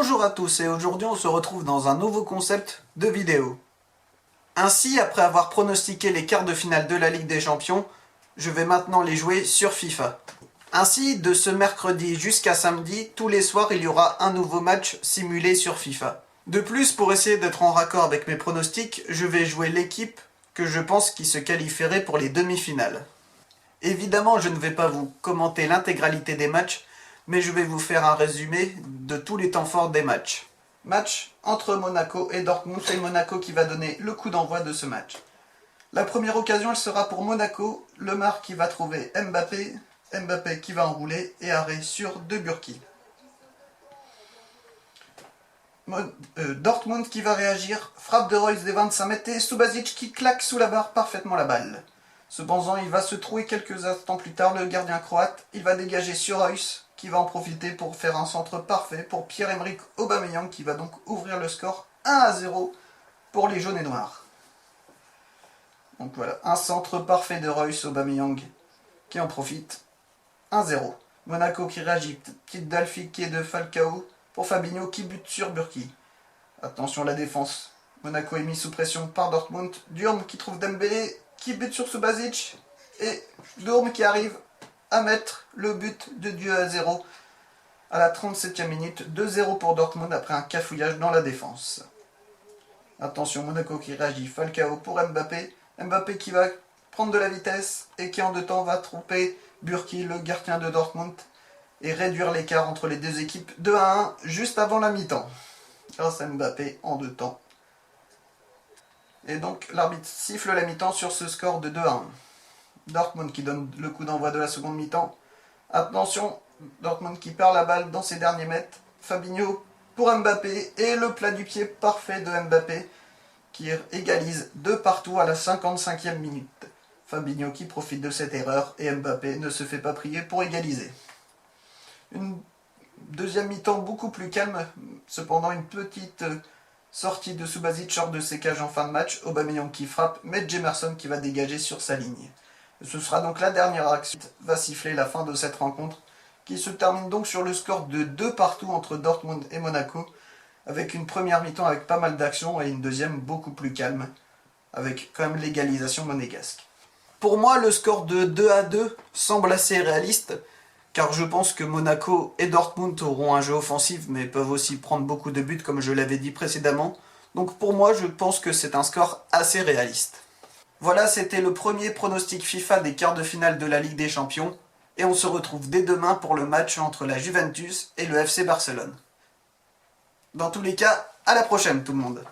Bonjour à tous et aujourd'hui on se retrouve dans un nouveau concept de vidéo. Ainsi, après avoir pronostiqué les quarts de finale de la Ligue des Champions, je vais maintenant les jouer sur FIFA. Ainsi, de ce mercredi jusqu'à samedi, tous les soirs il y aura un nouveau match simulé sur FIFA. De plus, pour essayer d'être en raccord avec mes pronostics, je vais jouer l'équipe que je pense qui se qualifierait pour les demi-finales. Évidemment, je ne vais pas vous commenter l'intégralité des matchs, mais je vais vous faire un résumé de tous les temps forts des matchs. Match entre Monaco et Dortmund, c'est Monaco qui va donner le coup d'envoi de ce match. La première occasion, elle sera pour Monaco, Lemar qui va trouver Mbappé, Mbappé qui va enrouler et arrêt sur De Burki. Dortmund qui va réagir, frappe de Reus des 25 mètres et Subasic qui claque sous la barre parfaitement la balle. Cependant, il va se trouver quelques instants plus tard, le gardien croate, il va dégager sur Reus, qui va en profiter pour faire un centre parfait pour Pierre-Emerick Aubameyang, qui va donc ouvrir le score 1-0 pour les jaunes et noirs. Donc voilà, un centre parfait de Reus, Aubameyang, qui en profite, 1-0. Monaco qui réagit, petite dalle piquée de Falcao pour Fabinho qui bute sur Burki. Attention la défense, Monaco est mis sous pression par Dortmund, Durm qui trouve Dembélé, qui bute sur Subasic, et Durm qui arrive à mettre le but de 2-0 à la 37e minute, 2-0 pour Dortmund après un cafouillage dans la défense. Attention, Monaco qui réagit, Falcao pour Mbappé, Mbappé qui va prendre de la vitesse et qui en deux temps va tromper Burki, le gardien de Dortmund, et réduire l'écart entre les deux équipes 2-1 juste avant la mi-temps, grâce à Mbappé en deux temps. Et donc l'arbitre siffle la mi-temps sur ce score de 2-1. Dortmund qui donne le coup d'envoi de la seconde mi-temps. Attention, Dortmund qui perd la balle dans ses derniers mètres. Fabinho pour Mbappé et le plat du pied parfait de Mbappé qui égalise de partout à la 55e minute. Fabinho qui profite de cette erreur et Mbappé ne se fait pas prier pour égaliser. Une deuxième mi-temps beaucoup plus calme, cependant une petite sortie de Subasic hors de ses cages en fin de match, Aubameyang qui frappe, mais Jemerson qui va dégager sur sa ligne. Ce sera donc la dernière action qui va siffler la fin de cette rencontre, qui se termine donc sur le score de 2 partout entre Dortmund et Monaco, avec une première mi-temps avec pas mal d'actions et une deuxième beaucoup plus calme, avec quand même l'égalisation monégasque. Pour moi, le score de 2-2 semble assez réaliste, car je pense que Monaco et Dortmund auront un jeu offensif, mais peuvent aussi prendre beaucoup de buts, comme je l'avais dit précédemment. Donc pour moi, je pense que c'est un score assez réaliste. Voilà, c'était le premier pronostic FIFA des quarts de finale de la Ligue des Champions, et on se retrouve dès demain pour le match entre la Juventus et le FC Barcelone. Dans tous les cas, à la prochaine tout le monde.